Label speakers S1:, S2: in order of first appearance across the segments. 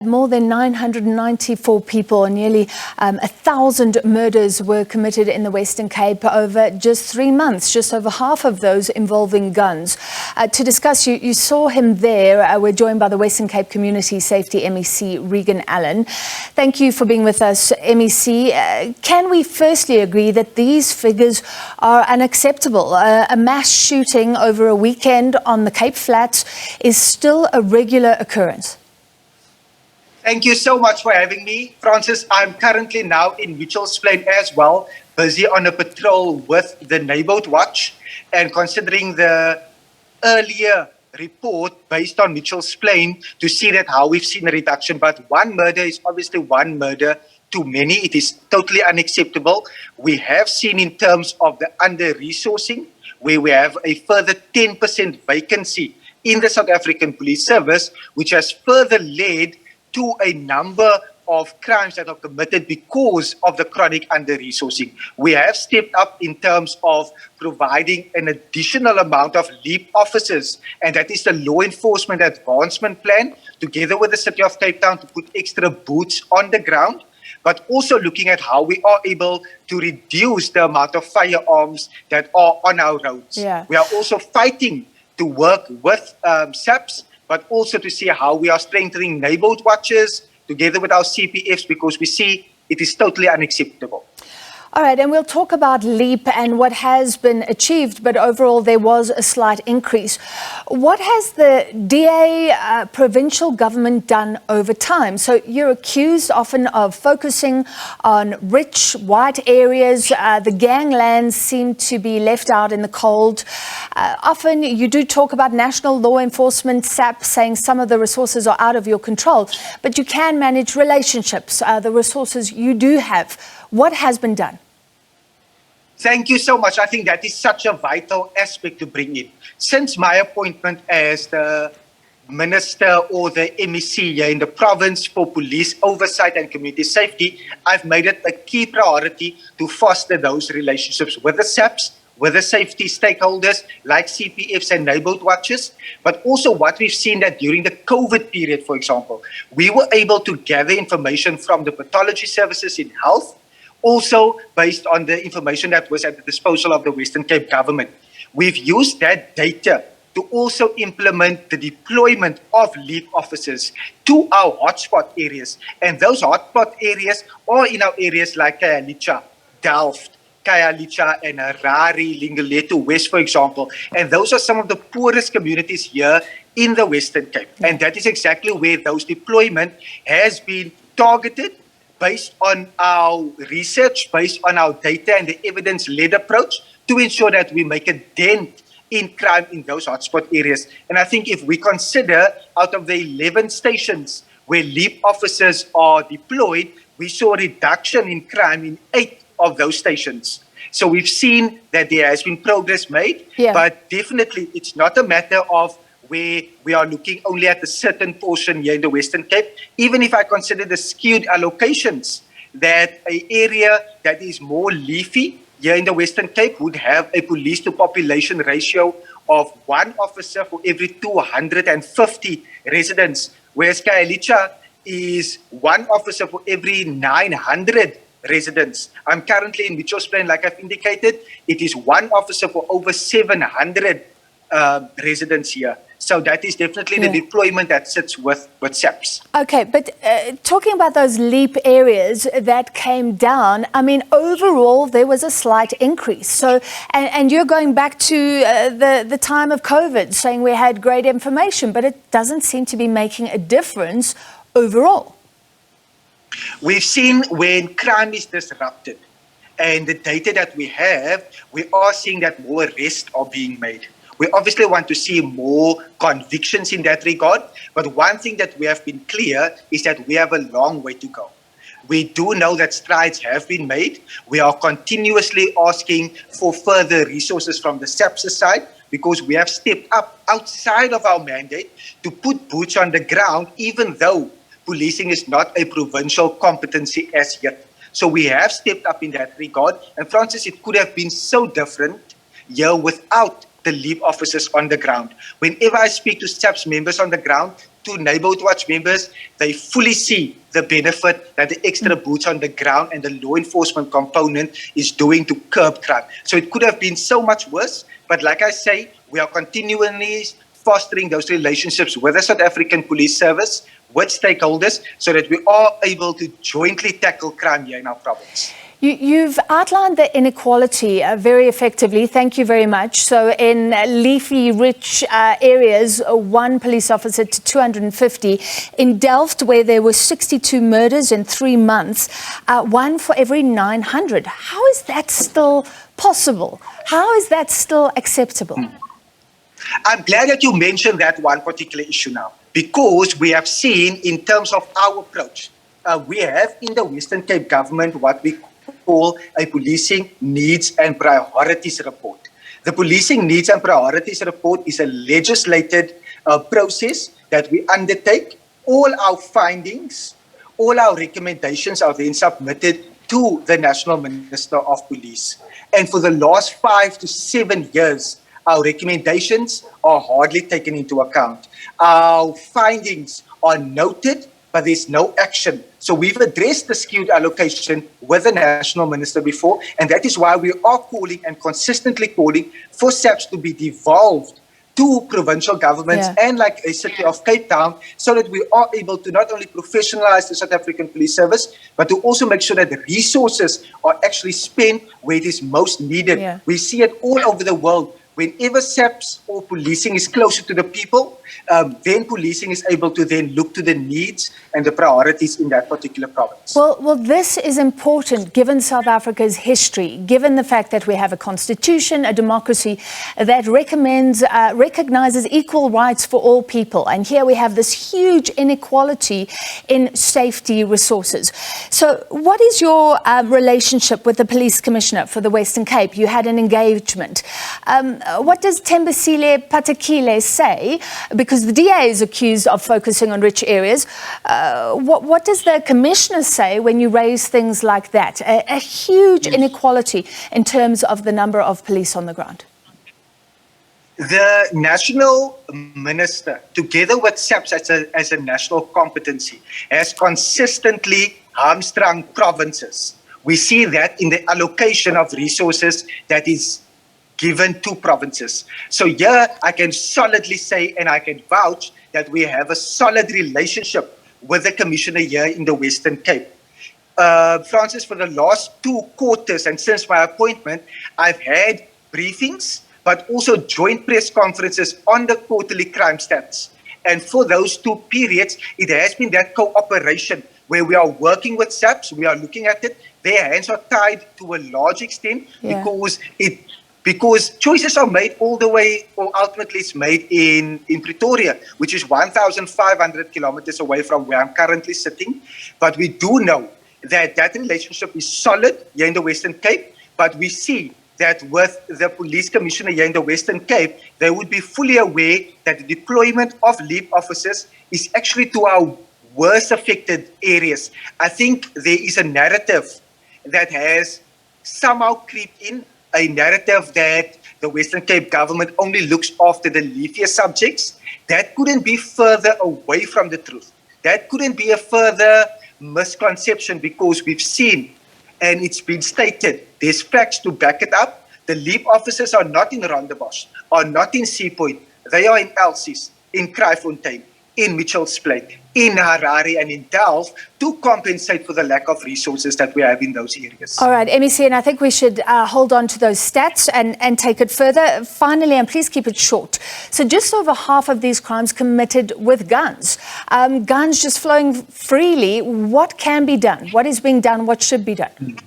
S1: More than 994 people, nearly 1,000 murders were committed in the Western Cape over just 3 months, just over half of those involving guns. To discuss, you saw him there. We're joined by the Western Cape Community Safety MEC, Reagen Allen. Thank you for being with us, MEC. Can we firstly agree that these figures are unacceptable? A mass shooting over a weekend on the Cape Flats is still a regular occurrence.
S2: Thank you so much for having me. Francis, I'm currently now in Mitchell's Plain as well, busy on a patrol with the Neighborhood Watch. And considering the earlier report based on Mitchell's Plain to see that how we've seen a reduction, but one murder is obviously one murder too many. It is totally unacceptable. We have seen in terms of the under-resourcing, where we have a further 10% vacancy in the South African Police Service, which has further led to a number of crimes that are committed because of the chronic under-resourcing. We have stepped up in terms of providing an additional amount of LEAP officers, and that is the Law Enforcement Advancement Plan, together with the City of Cape Town, to put extra boots on the ground, but also looking at how we are able to reduce the amount of firearms that are on our roads.
S1: Yeah.
S2: We are also fighting to work with SABC, but also to see how we are strengthening neighborhood watches together with our CPFs, because we see it is totally unacceptable.
S1: All right, and we'll talk about LEAP and what has been achieved, but overall there was a slight increase. What has the DA provincial government done over time? So you're accused often of focusing on rich white areas. The ganglands seem to be left out in the cold. Often you do talk about national law enforcement, SAP, saying some of the resources are out of your control, but you can manage relationships, the resources you do have. What has been done?
S2: Thank you so much. I think that is such a vital aspect to bring in. Since my appointment as the Minister or the MEC here in the province for police oversight and community safety, I've made it a key priority to foster those relationships with the SAPs, with the safety stakeholders like CPFs and neighborhood watches, but also what we've seen that during the COVID period, for example, we were able to gather information from the pathology services in health, also based on the information that was at the disposal of the Western Cape government. We've used that data to also implement the deployment of LEAP officers to our hotspot areas. And those hotspot areas are in our areas like Khayelitsha, Delft, Khayelitsha and Harare, Lingulethu West, for example. And those are some of the poorest communities here in the Western Cape. And that is exactly where those deployment has been targeted, based on our research, based on our data and the evidence-led approach, to ensure that we make a dent in crime in those hotspot areas. And I think if we consider out of the 11 stations where LEAP officers are deployed, we saw a reduction in crime in 8 of those stations. So we've seen that there has been progress made, but definitely it's not a matter of where we are looking only at a certain portion here in the Western Cape. Even if I consider the skewed allocations, that an area that is more leafy here in the Western Cape would have a police to population ratio of 1 officer for every 250 residents, whereas Khayelitsha is 1 officer for every 900 residents. I'm currently in Mitchell's Plain, like I've indicated. It is 1 officer for over 700 residents here. So that is definitely the deployment that sits with SAPs.
S1: Okay, but talking about those LEAP areas that came down, I mean, overall, there was a slight increase. So, and you're going back to the time of COVID, saying we had great information, but it doesn't seem to be making a difference overall.
S2: We've seen when crime is disrupted, and the data that we have, we are seeing that more arrests are being made. We obviously want to see more convictions in that regard, but one thing that we have been clear is that we have a long way to go. We do know that strides have been made. We are continuously asking for further resources from the SAPS side, because we have stepped up outside of our mandate to put boots on the ground, even though policing is not a provincial competency as yet. So we have stepped up in that regard. And Francis, it could have been so different here without the LEAP officers on the ground. Whenever I speak to SAPS members on the ground, to Neighborhood Watch members, they fully see the benefit that the extra boots on the ground and the law enforcement component is doing to curb crime. So it could have been so much worse, but like I say, we are continually fostering those relationships with the South African Police Service, with stakeholders, so that we are able to jointly tackle crime here in our province.
S1: You've outlined the inequality very effectively. Thank you very much. So in leafy, rich areas, one police officer to 250. In Delft, where there were 62 murders in 3 months, one for every 900. How is that still possible? How is that still acceptable?
S2: I'm glad that you mentioned that one particular issue now, because we have seen in terms of our approach, we have in the Western Cape government what we call a policing needs and priorities report. The policing needs and priorities report is a legislated process that we undertake. All our findings, all our recommendations are then submitted to the National Minister of Police. And for the last 5 to 7 years, our recommendations are hardly taken into account. Our findings are noted, but there's no action. So we've addressed the skewed allocation with the National Minister before, and that is why we are calling and consistently calling for SAPS to be devolved to provincial governments and like a city of Cape Town, so that we are able to not only professionalize the South African Police Service, but to also make sure that the resources are actually spent where it is most needed. We see it all over the world. Whenever SAPS or policing is closer to the people, then policing is able to then look to the needs and the priorities in that particular province.
S1: Well, this is important given South Africa's history, given the fact that we have a constitution, a democracy that recognizes equal rights for all people. And here we have this huge inequality in safety resources. So what is your relationship with the police commissioner for the Western Cape? You had an engagement. What does Bheki Cele say? Because the DA is accused of focusing on rich areas. What does the commissioner say when you raise things like that? A huge inequality in terms of the number of police on the ground.
S2: The national minister, together with SAPS as a national competency, has consistently hamstrung provinces. We see that in the allocation of resources that is given to provinces. So here I can solidly say, and I can vouch, that we have a solid relationship with the commissioner here in the Western Cape. Francis, for the last 2 quarters and since my appointment, I've had briefings, but also joint press conferences on the quarterly crime stats. And for those 2 periods, it has been that cooperation where we are working with SAPS, we are looking at it. Their hands are tied to a large extent because choices are made all the way, or ultimately it's made in Pretoria, which is 1,500 kilometers away from where I'm currently sitting. But we do know that that relationship is solid here in the Western Cape, but we see that with the police commissioner here in the Western Cape, they would be fully aware that the deployment of LEAP officers is actually to our worst affected areas. I think there is a narrative that has somehow creeped in, a narrative that the Western Cape government only looks after the leafier subjects. That couldn't be further away from the truth. That couldn't be a further misconception, because we've seen, and it's been stated, there's facts to back it up. The LEAP officers are not in Rondebosch, are not in Seapoint. They are in Elsies, in Kraaifontein, in Mitchells Plain, in Harare and in Delft, to compensate for the lack of resources that we have in those areas.
S1: All right, MEC, and I think we should hold on to those stats and take it further. Finally, and please keep it short. So just over half of these crimes committed with guns. Guns just flowing freely. What can be done? What is being done? What should be done?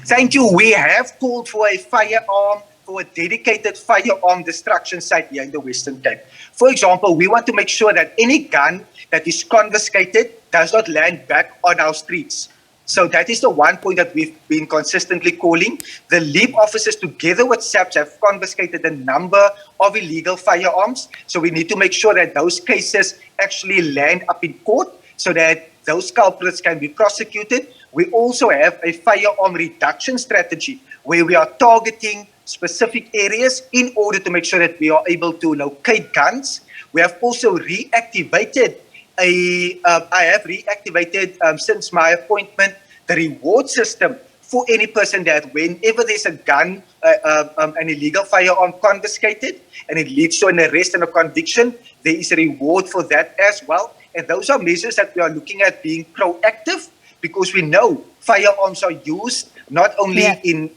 S2: Thank you. We have called for a dedicated firearm destruction site here in the Western Cape. For example, we want to make sure that any gun that is confiscated does not land back on our streets. So that is the one point that we've been consistently calling. The LEAP officers, together with SAPS, have confiscated a number of illegal firearms. So we need to make sure that those cases actually land up in court so that those culprits can be prosecuted. We also have a firearm reduction strategy where we are targeting specific areas in order to make sure that we are able to locate guns. We have also reactivated I have reactivated since my appointment the reward system for any person that whenever there's a gun, an illegal firearm confiscated, and it leads to an arrest and a conviction, there is a reward for that as well. And those are measures that we are looking at being proactive, because we know firearms are used not only in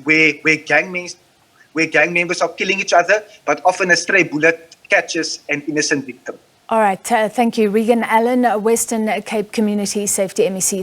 S2: where gang members are killing each other, but often a stray bullet catches an innocent victim.
S1: All right. Thank you. Reagen Allen, Western Cape Community Safety MEC.